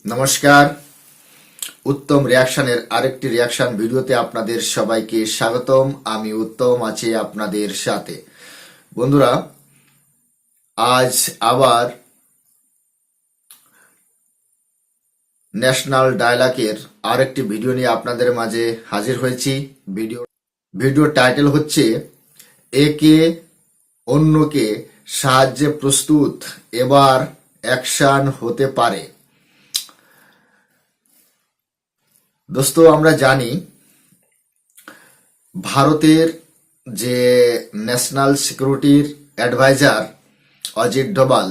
নমস্কার। উত্তম রিয়াকশনের আরেকটি রিয়াকশন ভিডিওতে আপনাদের সবাইকে স্বাগতম। আমি উত্তম আছি আপনাদের সাথে। বন্ধুরা, আজ আবার ন্যাশনাল ডায়ালগের আরেকটি ভিডিও নিয়ে আপনাদের মাঝে হাজির হয়েছি। ভিডিও টাইটেল হচ্ছে একে অন্যকে সাহায্যে প্রস্তুত, এবার অ্যাকশন হতে পারে। দোস্ত, আমরা জানি ভারতের যে ন্যাশনাল সিকিউরিটির অ্যাডভাইজার অজিত ডোভাল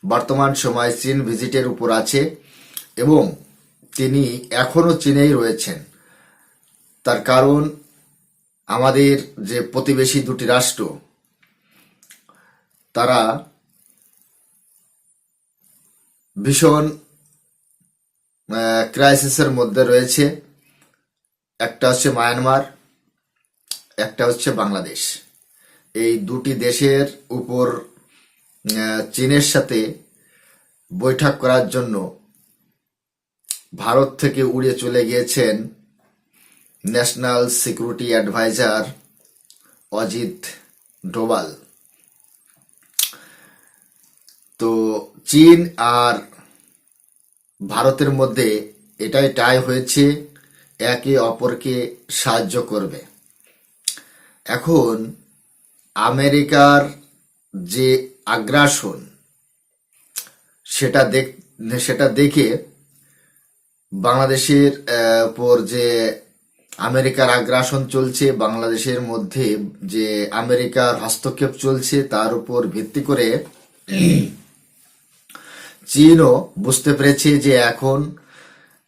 বর্তমান সময় চীন ভিজিটের উপর আছে এবং তিনি এখনও চীনেই রয়েছেন। তার কারণ আমাদের যে প্রতিবেশী দুটি রাষ্ট্র তারা ভীষণ ক্রাইসিসের মধ্যে রয়েছে। একটা হচ্ছে মায়ানমার, একটা হচ্ছে বাংলাদেশ। এই দুটি দেশের উপর চীনের সাথে বৈঠক করার জন্য ভারত থেকে উড়ে চলে গিয়েছেন national security adviser Ajit Doval. তো চীন আর ভারতের মধ্যে এটাই টাই হয়েছে, একে অপরকে সাহায্য করবে। এখন আমেরিকার যে আগ্রাসন সেটা দেখে বাংলাদেশের উপর যে আমেরিকার আগ্রাসন চলছে, বাংলাদেশের মধ্যে যে আমেরিকার হস্তক্ষেপ চলছে, তার উপর ভিত্তি করে চীনও বুঝতে পেরেছে যে এখন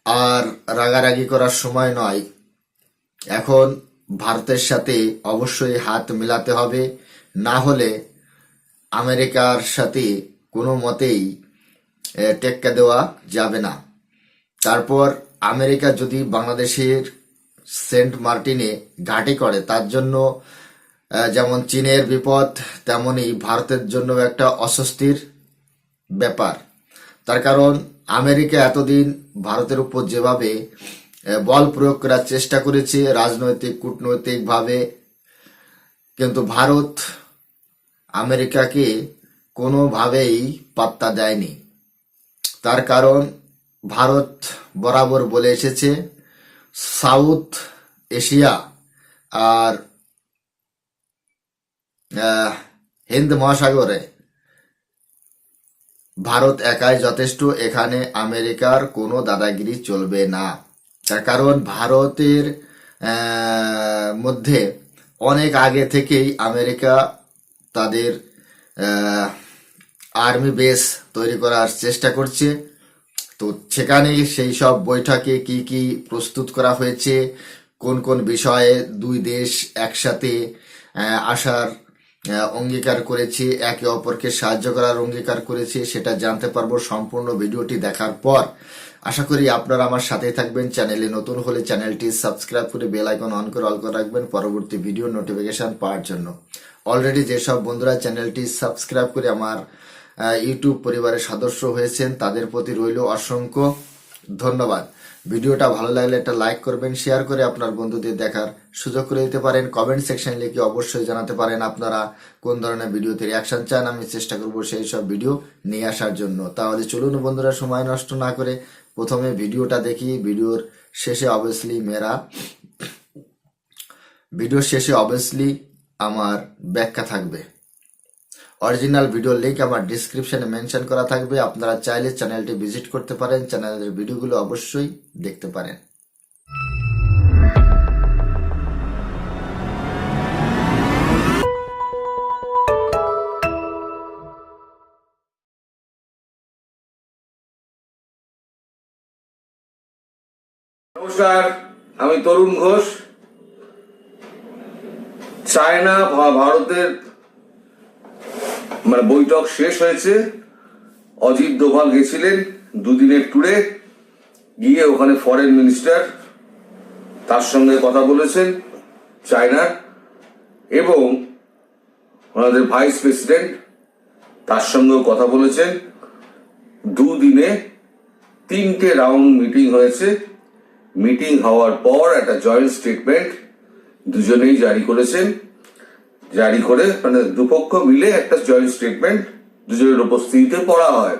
আর রাগারাগি করার সময় নয়, এখন ভারতের সাথে অবশ্যই হাত মেলাতে হবে, না হলে আমেরিকার সাথে কোনো মতেই টেক্কা দেওয়া যাবে না। তারপর আমেরিকা যদি বাংলাদেশের সেন্ট মার্টিনে ঘাঁটি করে, তার জন্য যেমন চীনের বিপদ তেমনি ভারতের জন্য একটা অস্বস্তির ব্যাপার। তার কারণ আমেরিকা এতদিন ভারতের উপর যেভাবে বল প্রয়োগ করার চেষ্টা করেছে রাজনৈতিক কূটনৈতিকভাবে, কিন্তু ভারত আমেরিকাকে কোনোভাবেই পাত্তা দেয়নি। তার কারণ ভারত বরাবর বলে এসেছে সাউথ এশিয়া আর হিন্দ মহাসাগরে ভারত একাই যথেষ্ট, এখানে আমেরিকার কোনো দাদাগিরি চলবে না। তার কারণ ভারতের মধ্যে অনেক আগে থেকেই আমেরিকা তাদের আর্মি বেস তৈরি করার চেষ্টা করছে। তো সেখানে সেই সব বৈঠকে কি কি প্রস্তুত করা হয়েছে, কোন কোন বিষয়ে দুই দেশ একসাথে আসার অঙ্গীকার করেছে, একে অপরকে সাহায্য করার অঙ্গীকার করেছে, সেটা জানতে পারবো সম্পূর্ণ ভিডিওটি দেখার পর। আশা করি আপনারা আমার সাথে থাকবেন। চ্যানেলে নতুন হলে চ্যানেলটি সাবস্ক্রাইব করে বেল আইকন অন করে অল করে রাখবেন পরবর্তী ভিডিও নোটিফিকেশন পাওয়ার জন্য। অলরেডি যেসব বন্ধুরা চ্যানেলটি সাবস্ক্রাইব করে আমার ইউটিউব পরিবারের সদস্য হয়েছেন তাদের প্রতি রইল অসংখ্য ধন্যবাদ। ভিডিওটা ভালো লাগলে একটা লাইক করবেন, শেয়ার করে আপনার বন্ধুদের দেখার সুযোগ করে দিতে পারেন। কমেন্ট সেকশন লিখে অবশ্যই জানাতে পারেন আপনারা কোন ধরনের ভিডিওতে রিয়াকশন চান, আমি চেষ্টা করব সেই সব ভিডিও নিয়ে আসার জন্য। তাহলে চলুন বন্ধুরা, সময় নষ্ট না করে প্রথমে ভিডিওটা দেখি। ভিডিওর শেষে অবভিয়াসলি আমার ব্যাখ্যা থাকবে। অরিজিনাল ভিডিওর লিঙ্ক আমার ডিসক্রিপশনে মেনশন করা থাকবে, আপনারা চাইলে চ্যানেলটি ভিজিট করতে পারেন, চ্যানেলের ভিডিওগুলো অবশ্যই দেখতে পারেন। নমস্কার, আমি তরুণ ঘোষ। চায়না ভারতের বৈঠক শেষ হয়েছে। অজিত ডোভাল গেছিলেন দুদিনের ট্যুরে, গিয়ে ওখানে ফরেন মিনিস্টার তার সঙ্গে কথা বলেছেন চায়নার, এবং ওনাদের ভাইস প্রেসিডেন্ট তার সঙ্গেও কথা বলেছেন। দুদিনে 3টে রাউন্ড মিটিং হয়েছে। মিটিং হওয়ার পর একটা জয়েন্ট স্টেটমেন্ট দুজনেই জারি করেছেন। জারি করে মানে দুপক্ষ মিলে একটা জয়েন্ট স্টেটমেন্ট দুজনের উপস্থিতিতে পড়া হয়।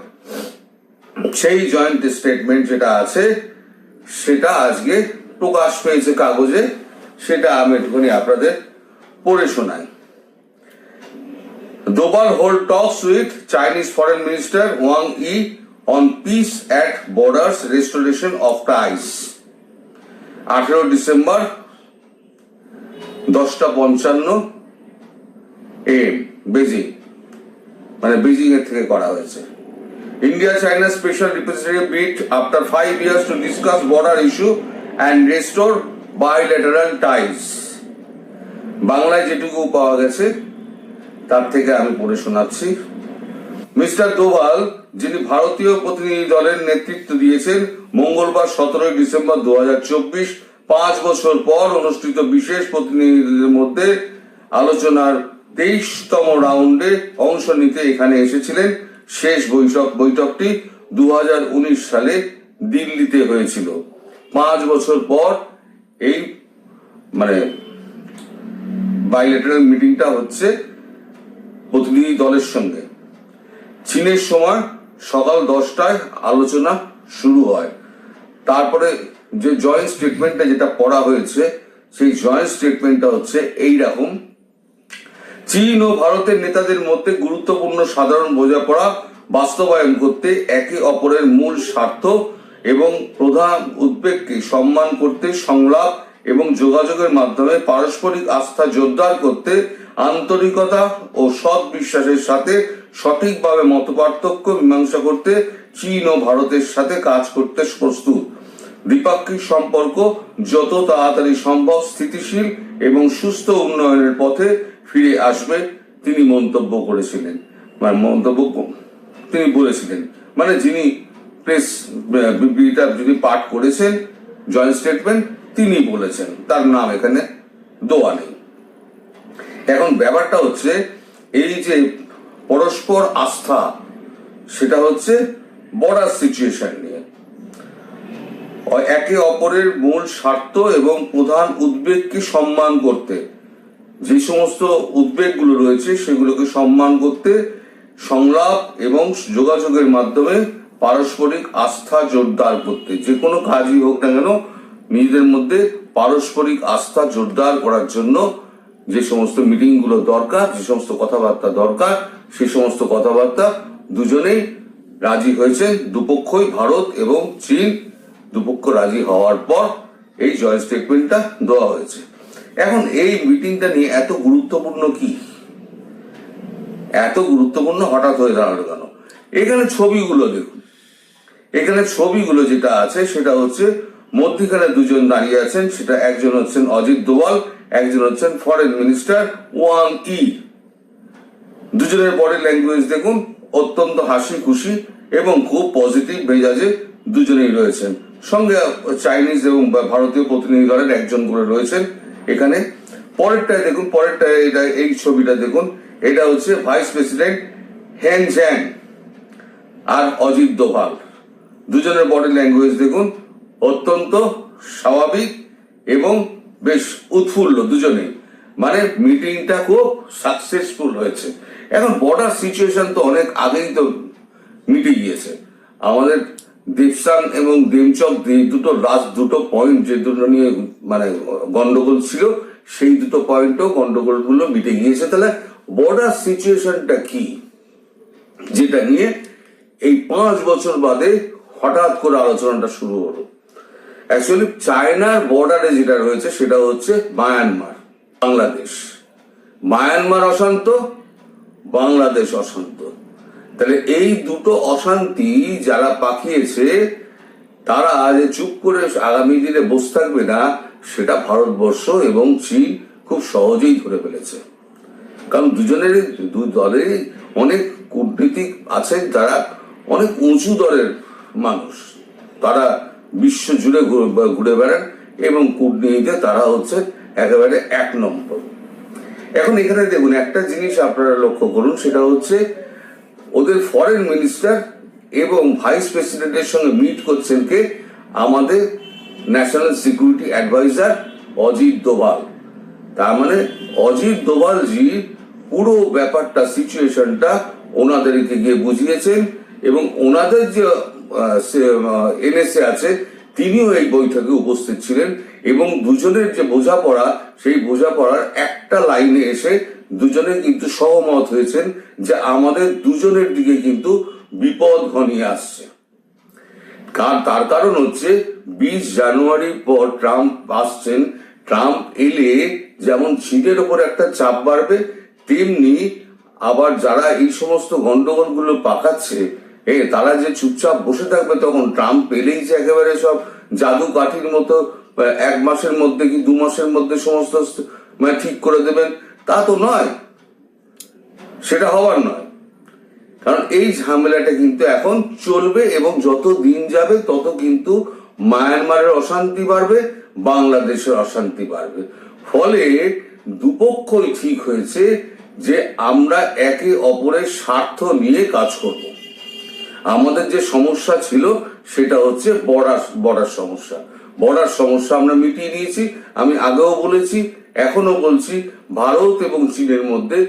সেই জয়েন্ট স্টেটমেন্ট যেটা আছে সেটা আজকে প্রকাশ পেয়েছে কাগজে, সেটা আমি একটুখানি আপনাদের পড়ে শোনাই। Doval hold talks with Chinese Foreign Minister Wang Yi on peace at borders, restoration of ties. 18 December 10:55 AM Beijing, মানে বেজিং এর থেকে করা হয়েছে। India China special representative meet after 5 years to discuss border issue and restore bilateral ties. বাংলায় যেটুকু পাওয়া গেছে তার থেকে আমি পড়ে শোনাচ্ছি। মিস্টার দোভাল, যিনি ভারতীয় প্রতিনিধি দলের নেতৃত্ব দিয়েছেন, মঙ্গলবার 17 ডিসেম্বর 2024 5 বছর পর অনুষ্ঠিত বিশেষ প্রতিনিধিদের মধ্যে আলোচনার 23তম রাউন্ডে অংশ নিতে এখানে এসেছিলেন। শেষ বৈঠকটি 2019 সালে দিল্লিতে হয়েছিল। 5 বছর পর এই মানে বাইলেটারাল মিটিংটা হচ্ছে প্রতিনিধি দলের সঙ্গে। চীনের সময় সকাল 10টায় আলোচনা শুরু হয়। তারপরে যে জয়েন্ট স্টেটমেন্টটা যেটা পড়া হয়েছে সেই জয়েন্ট স্টেটমেন্টটা হচ্ছে এইরকম। চীন ও ভারতের নেতাদের মধ্যে গুরুত্বপূর্ণ সাধারণ বোঝাপড়া বাস্তবায়ন করতে একে অপরের মূল স্বার্থ এবং প্রধান উদ্বেগকে সম্মান করতে সংলাপ এবং যোগাযোগের মাধ্যমে পারস্পরিক আস্থা জোরদার করতে আন্তরিকতা ও সৎ বিশ্বাসের সাথে সঠিকভাবে মতপার্থক্য মীমাংসা করতে চীন ও ভারতের সাথে কাজ করতে প্রস্তুত। দ্বিপাক্ষিক সম্পর্ক যত তাড়াতাড়ি সম্ভব স্থিতিশীল এবং সুস্থ উন্নয়নের পথে ফিরে আসবে তিনি মন্তব্য করেছিলেন, মানে তিনি বলেছিলেন, মানে যিনি প্রেস বিবৃতিটা যিনি পাঠ করেছেন জয়েন্ট স্টেটমেন্ট তিনি বলেছেন, তার নাম এখানে দেওয়া নেই। এখন ব্যাপারটা হচ্ছে এই যে পরস্পর আস্থা, সেটা হচ্ছে বর্ডার সিচুয়েশন নিয়ে একে অপরের মূল স্বার্থ এবং প্রধান উদ্বেগকে সম্মান করতে, যে সমস্ত উদ্বেগগুলো রয়েছে সেগুলোকে সম্মান করতে সংলাপ এবং যোগাযোগের মাধ্যমে পারস্পরিক আস্থা জোরদার করতে, যে কোনো কাজই হোক না কেন নিজেদের মধ্যে পারস্পরিক আস্থা জোরদার করার জন্য যে সমস্ত মিটিং গুলো দরকার, যে সমস্ত কথাবার্তা দরকার, সেই সমস্ত কথাবার্তা দুজনেই রাজি হয়েছে। দুপক্ষই ভারত এবং চীন দুপক্ষ রাজি হওয়ার পর এই জয়েন্ট স্টেটমেন্টটা দেওয়া হয়েছে। এখন এই মিটিংটা নিয়ে এত গুরুত্বপূর্ণ কি, এত গুরুত্বপূর্ণ হঠাৎ হয়ে দাঁড়ালো কেন? এখানে ছবিগুলো দেখুন। এখানে ছবিগুলো যেটা আছে সেটা হচ্ছে মধ্যখানে দুজন দাঁড়িয়ে আছেন, সেটা একজন হচ্ছেন অজিত দোভাল, একজন হচ্ছেন ফরেন মিনিস্টার ওয়াং ই। দুজনের বডি ল্যাঙ্গুয়েজ দেখুন, অত্যন্ত হাসি খুশি এবং খুব পজিটিভ মেজাজে দুজনেই রয়েছেন। সঙ্গে চাইনিজ এবং ভারতীয় প্রতিনিধি দলের একজন করে রয়েছেন এখানে। পরেরটায় দেখুন, পরেরটায় এটা এই ছবিটা দেখুন, এটা হচ্ছে ভাইস প্রেসিডেন্ট হেন জ্যাং আর অজিত দোভাল। দুজনের বডি ল্যাঙ্গুয়েজ দেখুন, অত্যন্ত স্বাভাবিক এবং বেশ উৎফুল্ল দুজনেই, মানে মিটিংটা খুব সাকসেসফুল হয়েছে। এখন বর্ডার সিচুয়েশন তো অনেক আগেই তো মিটে গিয়েছে। আমাদের দেবসাং এবং দেমচক দুটো পয়েন্ট যে দুটো নিয়ে মানে গন্ডগোল ছিল, সেই দুটো পয়েন্টও গন্ডগোল গুলো মিটে গিয়েছে। তাহলে বর্ডার সিচুয়েশনটা কি যেটা নিয়ে এই 5 বছর বাদে হঠাৎ করে আলোচনাটা শুরু হলো? অ্যাকচুয়ালি চায়নার বর্ডারে যেটা রয়েছে সেটা হচ্ছে মায়ানমার, বাংলাদেশ। মায়ানমার অশান্ত, বাংলাদেশ অশান্ত। তাহলে এই দুটো অশান্তি যারা পাকিয়েছে তারা যে চুপ করে আগামী দিনে বসে থাকবে না, সেটা ভারতবর্ষ এবং চীন খুব সহজেই ধরে ফেলেছে। কারণ দুজনেরই দুই দলেরই অনেক কূটনীতিক আছেন, যারা অনেক উঁচু দরের মানুষ, তারা বিশ্ব জুড়ে ঘুরে বেড়ান এবং কূটনীতিতে তারা হচ্ছে একেবারে 1 নম্বর। এখন এখানে দেখুন একটা জিনিস আপনারা লক্ষ্য করুন, সেটা হচ্ছে ওদের ফরেন মিনিস্টার এবং ভাইস প্রেসিডেন্টের সঙ্গে মিট করছেন কে? আমাদের national security adviser Ajit Doval. তার মানে অজিত দোভালজি পুরো ব্যাপারটা, সিচুয়েশনটা ওনাদেরকে গিয়ে বুঝিয়েছেন, এবং ওনাদের যে এনএসএ আছে তিনিও এই বৈঠকে উপস্থিত ছিলেন, এবং দুজনের যে বোঝাপড়া, সেই বোঝাপড়ার একটা লাইনে এসে দুজনে কিন্তু সহমত হয়েছেন যে আমাদের দুজনের দিকে কিন্তু বিপদ ঘনিয়ে আসছে। তার কারণ হচ্ছে 20 জানুয়ারির পর ট্রাম্প আসছেন। ট্রাম্প এলে যেমন চীনের ওপর একটা চাপ বাড়বে, তেমনি আবার যারা এই সমস্ত গন্ডগোলগুলো পাকাচ্ছে তারা যে চুপচাপ বসে থাকবে, তখন ট্রাম্প এলেই যে একেবারে সব জাদু কাঠির মতো 1 মাসের মধ্যে কি 2 মাসের মধ্যে সমস্ত ঠিক করে দেবেন, তা তো নয়, সেটা হওয়ার নয়। কারণ এই ঝামেলাটা কিন্তু এখন চলবে, এবং যত দিন যাবে তত কিন্তু মায়ানমারের অশান্তি বাড়বে, বাংলাদেশের অশান্তি বাড়বে। ফলে দুপক্ষই ঠিক হয়েছে যে আমরা একে অপরের স্বার্থ নিয়ে কাজ করব। আমাদের যে সমস্যা ছিল সেটা হচ্ছে বর্ডার সমস্যা। বর্ডার সমস্যা আমরা মিটিয়ে নিয়েছি। আমি আগেও বলেছি, এখনো বলছি, ভারত এবং চীনের মধ্যে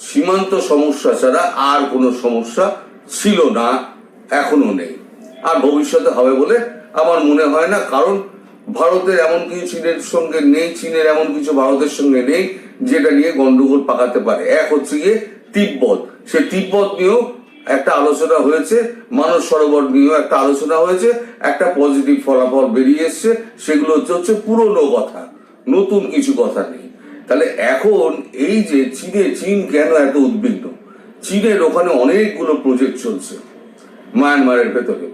সীমান্ত সমস্যা ছাড়া আর কোনো সমস্যা ছিল না, এখনো নেই, আর ভবিষ্যতে হবে বলে আমার মনে হয় না। কারণ ভারতের এমন কিছু চীনের সঙ্গে নেই, চীনের এমন কিছু ভারতের সঙ্গে নেই যেটা নিয়ে গন্ডগোল পাকাতে পারে। এক হচ্ছে গিয়ে তিব্বত, সে তিব্বত নিয়েও একটা আলোচনা হয়েছে, মানস সরোবর নিয়েও একটা আলোচনা হয়েছে, একটা পজিটিভ ফলাফল বেরিয়ে এসছে। সেগুলো হচ্ছে পুরনো কথা, নতুন কিছু কথা নেই। তাহলে এখন এই যে চীন কেন এত উদ্বিগ্ন? চীনের ওখানে অনেকগুলো প্রজেক্ট চলছে মায়ানমারের ভেতরে,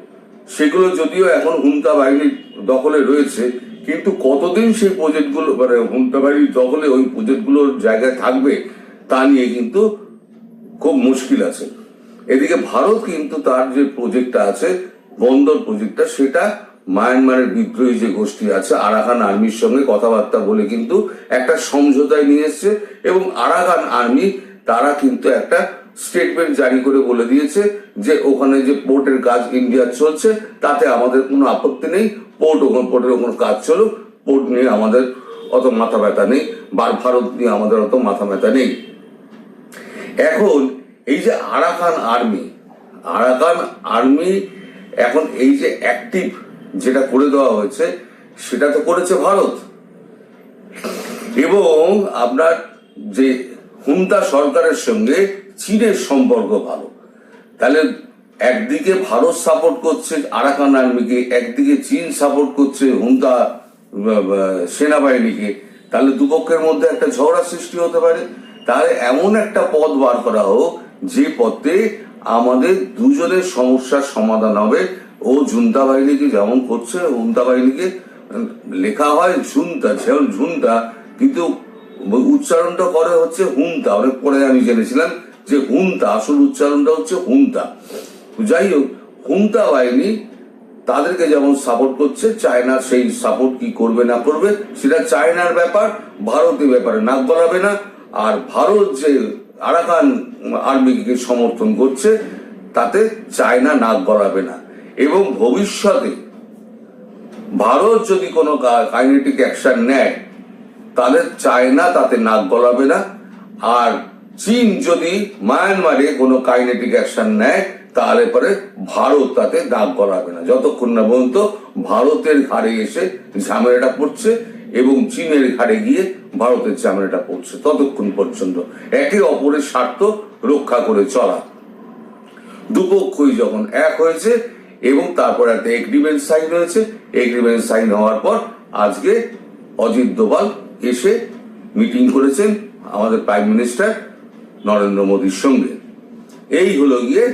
সেগুলো যদিও এখন হুন্তা বাহিনীর দখলে রয়েছে, কিন্তু কতদিন সেই প্রজেক্টগুলো মানে হুন্তা বাহিনীর দখলে ওই প্রজেক্টগুলোর জায়গায় থাকবে তা নিয়ে কিন্তু খুব মুশকিল আছে। এদিকে ভারত কিন্তু তার যে প্রজেক্টটা আছে, বন্দর প্রজেক্টটা, সেটা মায়ানমারের বিদ্রোহী যে গোষ্ঠী আছে আরাকান আর্মির সঙ্গে কথাবার্তা বলে কিন্তু একটা সমঝোতায় নিয়ে এসছে, এবং আরাকান আর্মি তারা কিন্তু একটা স্টেটমেন্ট জারি করে বলে দিয়েছে যে ওখানে যে পোর্টের কাজ ইন্ডিয়ার চলছে তাতে আমাদের কোনো আপত্তি নেই, পোর্টের ওখানে কাজ চলুক, পোর্ট নিয়ে আমাদের অত মাথা ব্যথা নেই, ভারত নিয়ে আমাদের অত মাথা ব্যথা নেই। এখন এই যে আরাকান আর্মি এখন এই যে অ্যাক্টিভ যেটা করে দেওয়া হয়েছে সেটা তো করেছে ভারত, এবং আপনার যে হুন্তা সরকারের সঙ্গে চীনের সম্পর্ক ভালো। তাহলে একদিকে ভারত সাপোর্ট করছে আরাকান আর্মিকে, একদিকে চীন সাপোর্ট করছে হুন্তা সেনাবাহিনীকে, তাহলে দুপক্ষের মধ্যে একটা ঝগড়া সৃষ্টি হতে পারে। তাহলে এমন একটা পথ বার করা হোক যে পথে আমাদের দুজনের সমস্যার সমাধান হবে। ও জুন্তা বাহিনীকে যেমন করছে, হুন্তা বাহিনীকে লেখা হয় ঝুন্তা, যেমন ঝুন্তা, কিন্তু উচ্চারণটা করে হচ্ছে হুন্তা। অনেক পরে আমি জেনেছিলাম যে হুন্তা, আসল উচ্চারণটা হচ্ছে হুন্তা। যাই হোক, হুন্তা বাহিনী তাদেরকে যেমন সাপোর্ট করছে, চায়না সেই সাপোর্ট কি করবে না করবে সেটা চায়নার ব্যাপার, ভারতের ব্যাপারে নাক গলাবে না। আর ভারত যে আরাকান আর্মিকে সমর্থন করছে তাতে চায়না নাক গলাবে না। এবং ভবিষ্যতে ভারত যদি কোনো কাইনেটিক অ্যাকশন নেয় তাহলে চায়না তাতে নাক গলাবে না, আর চীন যদি মায়ানমারে কোনো কাইনেটিক অ্যাকশন নেয় তাহলে পরে ভারত তাতে নাক গলাবে না, যতক্ষণ না পর্যন্ত ভারতের ঘাড়ে এসে ঝামেলাটা পড়ছে এবং চীনের ঘাড়ে গিয়ে ভারতের ঝামেলাটা পড়ছে, ততক্ষণ পর্যন্ত একে অপরের স্বার্থ রক্ষা করে চলা। দুপক্ষই যখন এক হয়েছে এবং তারপর একটা এগ্রিমেন্ট সাইন হয়েছে, এগ্রিমেন্ট সাইন হওয়ার পর আজকে অজিত দোভাল এসে মিটিং করেছেন আমাদের প্রাইম মিনিস্টার নরেন্দ্র মোদীর সঙ্গে। এই হলো গিয়ে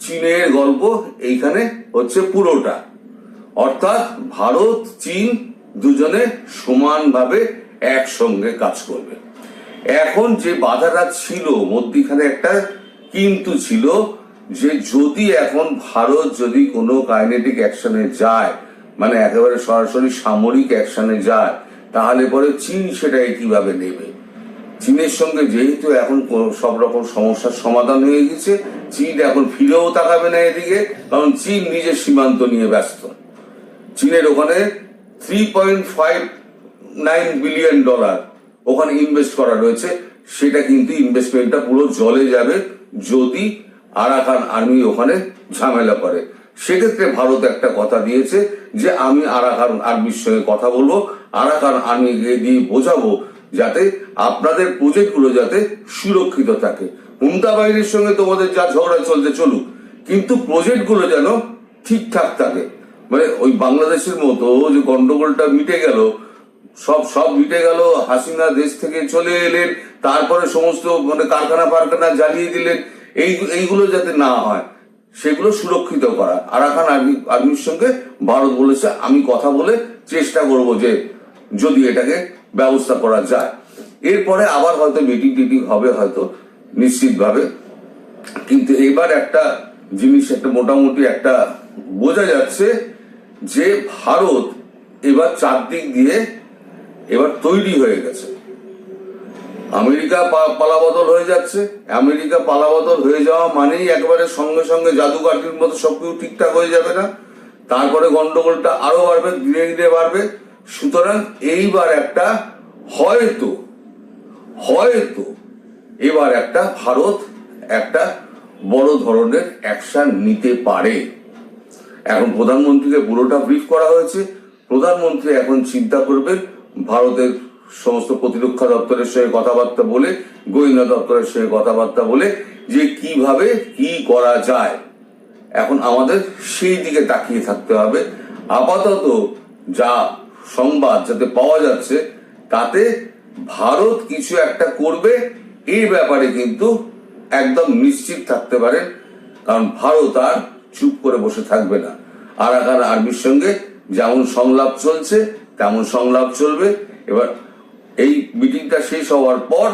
চীনের গল্প, এইখানে হচ্ছে পুরোটা। অর্থাৎ ভারত চীন দুজনে সমানভাবে একসঙ্গে কাজ করবে। এখন যে বাধাটা ছিল মধ্যখানে একটা কিন্তু ছিল, যে যদি এখন ভারত যদি কোনো কাইনেটিক অ্যাকশনে যায়, মানে একেবারে সরাসরি সামরিক অ্যাকশনে যায়, তাহলে পরে চীন সেটাকে কিভাবে নেবে। চীনের সঙ্গে যেহেতু এখন সব রকম সমস্যার সমাধান হয়ে গেছে, চীন এখন ফিরেও তাকাবে না এদিকে, কারণ চীন নিজের সীমান্ত নিয়ে ব্যস্ত। চীনের ওখানে $3.59 বিলিয়ন ওখানে ইনভেস্ট করা রয়েছে। সেটা কিন্তু ইনভেস্টমেন্টটা পুরো জলে যাবে যদি আরাকান আর্মি ওখানে ঝামেলা করে। সেক্ষেত্রে ভারত একটা কথা দিয়েছে যে আমি আরাকান আর্মির সঙ্গে কথা বলবো, আরাকান আর্মিকে দিয়ে বোঝাবো যাতে আপনাদের প্রজেক্টগুলো যাতে সুরক্ষিত থাকে। হুমতা বাহিনীর সঙ্গে তোমাদের যা ঝগড়া চলছে চলুক, কিন্তু প্রজেক্টগুলো যেন ঠিকঠাক থাকে। মানে ওই বাংলাদেশের মতো যে গন্ডগোলটা মিটে গেল, সব মিটে গেল, হাসিনা দেশ থেকে চলে এলেন, তারপরে সমস্ত মানে কারখানা ফারখানা জ্বালিয়ে দিলেন, এইগুলো যাতে না হয় সেগুলো সুরক্ষিত করা। আরাকান আর্মির সঙ্গে ভারত বলেছে আমি কথা বলে চেষ্টা করব যে যদি এটাকে ব্যবস্থা করা যায়। এরপরে আবার হয়তো মিটিং টিটিং হবে হয়তো নিশ্চিতভাবে। কিন্তু এবার একটা জিনিস একটা মোটামুটি একটা বোঝা যাচ্ছে যে ভারত এবার চারদিক দিয়ে এবার তৈরি হয়ে গেছে। আমেরিকা পালাবদল হয়ে যাচ্ছে। আমেরিকা পালাবদল হয়ে যাওয়া মানেই একবারে সঙ্গে সঙ্গে জাদুকাঠির মতো সবকিছু ঠিকঠাক হয়ে যাবে না, তারপরে গন্ডগোলটা আরো বাড়বে, ধীরে ধীরে বাড়বে। সুতরাং এইবার একটা হয়তো এবার একটা ভারত একটা বড় ধরনের অ্যাকশন নিতে পারে। এখন প্রধানমন্ত্রীকে পুরোটা ব্রিফ করা হয়েছে। প্রধানমন্ত্রী এখন চিন্তা করবেন ভারতের সমস্ত প্রতিরক্ষা দপ্তরের সঙ্গে কথাবার্তা বলে, গোয়েন্দা দপ্তরের সঙ্গে কথাবার্তা বলে যে কিভাবে কি করা যায়। এখন আমাদের সেই দিকে তাকিয়ে থাকতে হবে। আপাতত যা সংবাদ যাতে পাওয়া যাচ্ছে তাতে ভারত কিছু একটা করবে এই ব্যাপারে কিন্তু একদম নিশ্চিত থাকতে পারেন, কারণ ভারত আর চুপ করে বসে থাকবে না। আরাকান আর্মির সঙ্গে যেমন সংলাপ চলছে তেমন সংলাপ চলবে। এবার এই মিটিংটা শেষ হওয়ার পর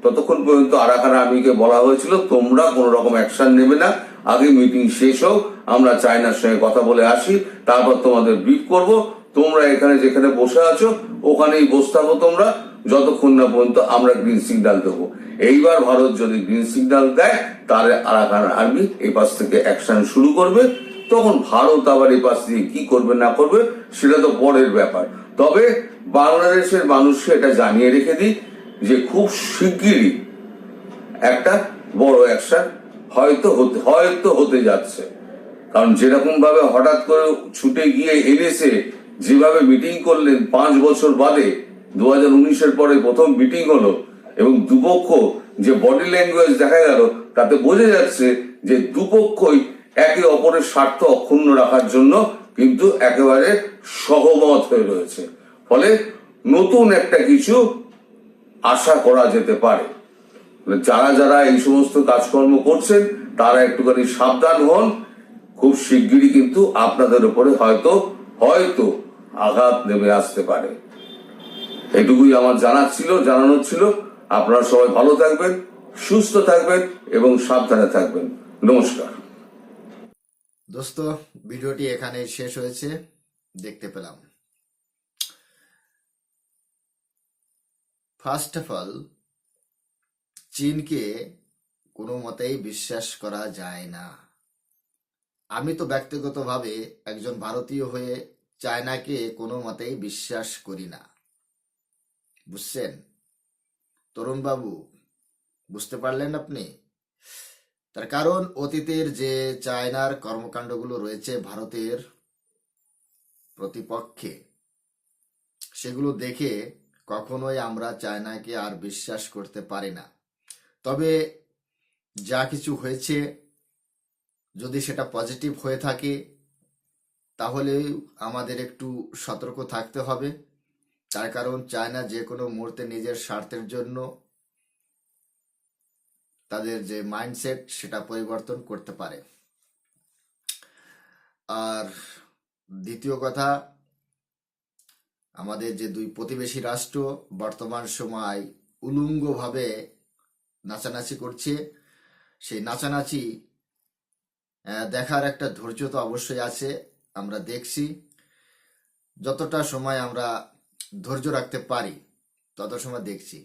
ততক্ষণ পর্যন্ত আরাকান আর্মিকে বলা হয়েছিল তোমরা কোনো রকম অ্যাকশন নেবে না, আগে মিটিং শেষ হোক, আমরা চায়নার সঙ্গে কথা বলে আসি, তারপর তোমাদের ব্রিফ করব। তোমরা এখানে যেখানে বসে আছো ওখানেই বসে থাকো তোমরা, যতক্ষণ না পর্যন্ত আমরা গ্রিন সিগন্যাল দেবো। এইবার ভারত যদি গ্রিন সিগন্যাল দেয় তাহলে আরাকান আর্মি এই পাশ থেকে অ্যাকশন শুরু করবে। তখন ভারত আবার এই পাশ থেকে কি করবে না করবে সেটা তো পরের ব্যাপার। তবে বাংলাদেশের মানুষকে এটা জানিয়ে রেখে দিই যে খুব শিগগিরই একটা বড় অ্যাকশন হয়তো হতে যাচ্ছে। কারণ যেরকম ভাবে হঠাৎ করে ছুটে গিয়ে এনেছে যেভাবে মিটিং করলেন 5 বছর বাদে, 2019-এর পরে প্রথম মিটিং হলো, এবং দুপক্ষ যে বডি ল্যাঙ্গুয়েজ দেখা গেল তাতে বোঝা যাচ্ছে যে দুপক্ষই একে অপরের স্বার্থ অক্ষুণ্ণ রাখার জন্য কিন্তু একেবারে সহমত হয়ে রয়েছে। ফলে নতুন একটা কিছু আশা করা যেতে পারে। যারা যারা এই সমস্ত কাজকর্ম করছেন তারা একটুখানি সাবধান হন। খুব শিগগিরই কিন্তু আপনাদের উপরে হয়তো আঘাত নেমে আসতে পারে। এটুকুই আমার জানানোর ছিল। আপনারা সবাই ভালো থাকবেন, সুস্থ থাকবেন এবং সাবধানে থাকবেন। নমস্কার। দোস্ত, ভিডিওটি এখানে শেষ হয়েছে, দেখতে পেলাম। ফার্স্ট অফ অল, চীনকে কোনো মতেই বিশ্বাস করা যায় না। আমি তো ব্যক্তিগতভাবে একজন ভারতীয় হয়ে চায়নাকে কোনো মতেই বিশ্বাস করি না। বুঝছেন তরুণ বাবু? বুঝতে পারলেন আপনি? তার কারণ অতীতের যে চায়নার কর্মকাণ্ডগুলো রয়েছে ভারতের প্রতিপক্ষে, সেগুলো দেখে কখনোই আমরা চায়নাকে আর বিশ্বাস করতে পারি না। তবে যা কিছু হয়েছে, যদি সেটা পজিটিভ হয়ে থাকে তাহলে আমাদের একটু সতর্ক থাকতে হবে। তার কারণ চায়না যে কোনো মুহূর্তে নিজের স্বার্থের জন্য তাদের যে মাইন্ডসেট সেটা পরিবর্তন করতে পারে। আর দ্বিতীয় কথা, আমাদের যে দুই প্রতিবেশী রাষ্ট্র বর্তমান সময় উলঙ্গভাবে নাচানাচি করছে, সেই নাচানাচি দেখার একটা ধৈর্য তো অবশ্যই আছে। আমরা দেখছি, যতটা সময় আমরা ধৈর্য রাখতে পারি তত সময় দেখছি।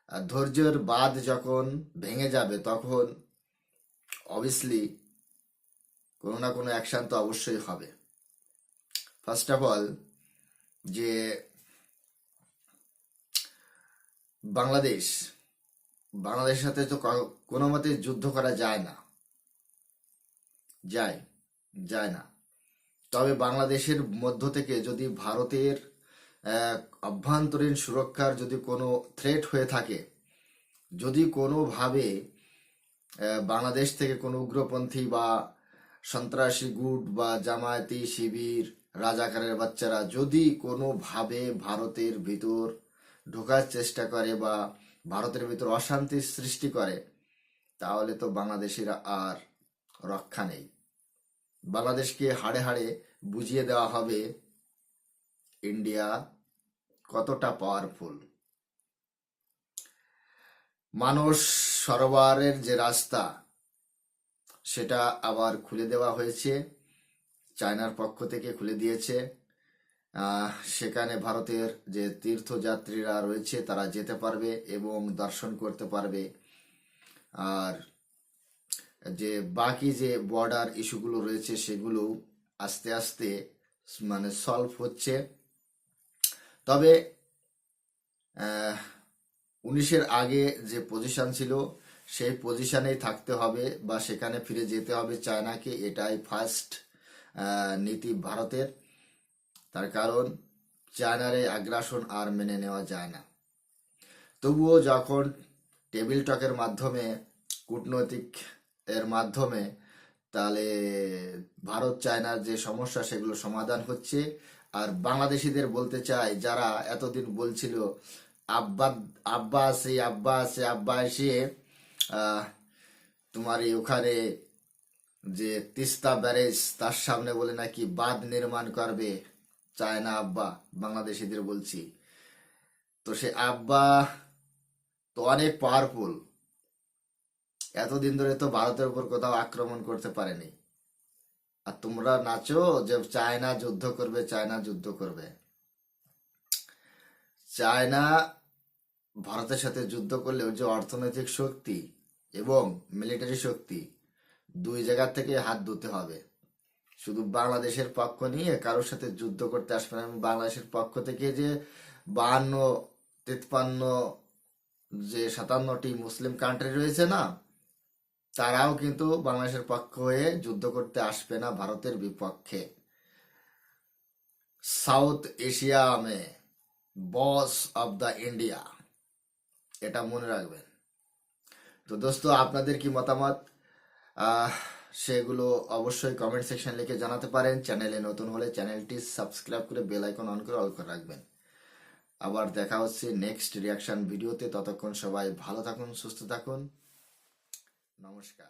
আর ধৈর্যের বাঁধ যখন ভেঙে যাবে তখন অবভিয়াসলি কোনো না কোনো অ্যাকশন তো অবশ্যই হবে। ফার্স্ট অফ অল, যে বাংলাদেশের সাথে তো কোনো মতে যুদ্ধ করা যায় না, যায় না। তবে বাংলাদেশের মধ্য থেকে যদি ভারতের অভ্যন্তরীণ সুরক্ষার যদি কোনো থ্রেট হয়ে থাকে, যদি কোনোভাবে বাংলাদেশ থেকে কোনো উগ্রপন্থী বা সন্ত্রাসী গুট বা জামায়াতি শিবির রাজাকারের বাচ্চারা যদি কোনোভাবে ভারতের ভিতর ঢোকার চেষ্টা করে বা ভারতের ভিতর অশান্তি সৃষ্টি করে, তাহলে তো বাংলাদেশের আর রক্ষা নেই। বাংলাদেশকে হাড়ে হাড়ে বুঝিয়ে দেওয়া হবে ইন্ডিয়া কতটা পাওয়ারফুল। মানস সরোবরের যে রাস্তা, সেটা আবার খুলে দেওয়া হয়েছে, চায়নার পক্ষ থেকে খুলে দিয়েছে। সেখানে ভারতের যে তীর্থযাত্রীরা রয়েছে তারা যেতে পারবে এবং দর্শন করতে পারবে। আর যে বাকি যে বর্ডার ইস্যুগুলো রয়েছে সেগুলো আস্তে আস্তে মানে সলভ হচ্ছে। তবে 19-এর আগে যে পজিশন ছিল সেই পজিশনেই থাকতে হবে বা সেখানে ফিরে যেতে হবে চায়নাকে, এটাই ফার্স্ট নীতি ভারতের। তার কারণ চায়নার এই আগ্রাসন আর মেনে নেওয়া যায় না। তবুও যখন টেবিল টকের মাধ্যমে, কূটনৈতিক এর মাধ্যমে, তাহলে ভারত চায়নার যে সমস্যা সেগুলো সমাধান হচ্ছে। আর বাংলাদেশিদের বলতে চাই, যারা এতদিন বলছিল আব্বা এসে তোমার এই ওখানে যে তিস্তা ব্যারেজ তার সামনে বলে নাকি বাঁধ নির্মাণ করবে চায়না আব্বা, বাংলাদেশিদের বলছি। তো সে আব্বা তো অনেক পাওয়ারফুল, এতদিন ধরে তো ভারতের উপর কোথাও আক্রমণ করতে পারেনি। আর তোমরা নাচো যে চায়না যুদ্ধ করবে, চায়না যুদ্ধ করবে। চায়না ভারতের সাথে যুদ্ধ করলেও যে অর্থনৈতিক শক্তি এবং মিলিটারি শক্তি, দুই জায়গা থেকে হাত ধুতে হবে। শুধু বাংলাদেশের পক্ষ নিয়ে কারোর সাথে যুদ্ধ করতে আসবে না। বাংলাদেশের পক্ষ থেকে যে 52, 53, যে 57টি মুসলিম কান্ট্রি রয়েছে না, তারাও কিন্তু বাংলাদেশের পক্ষ হয়ে যুদ্ধ করতে আসবে না ভারতের বিপক্ষে। South Asia May boss of the India, এটা মনে রাখবেন। তো দোস্ত, আপনাদের কি মতামত সেগুলো অবশ্যই কমেন্ট সেকশন লিখে জানাতে পারেন। চ্যানেলে নতুন হলে চ্যানেলটি সাবস্ক্রাইব করে বেল আইকন অন করে অল করে রাখবেন। আবার দেখা হচ্ছে নেক্সট রিয়াকশন ভিডিওতে। ততক্ষণ সবাই ভালো থাকুন, সুস্থ থাকুন। নমস্কার।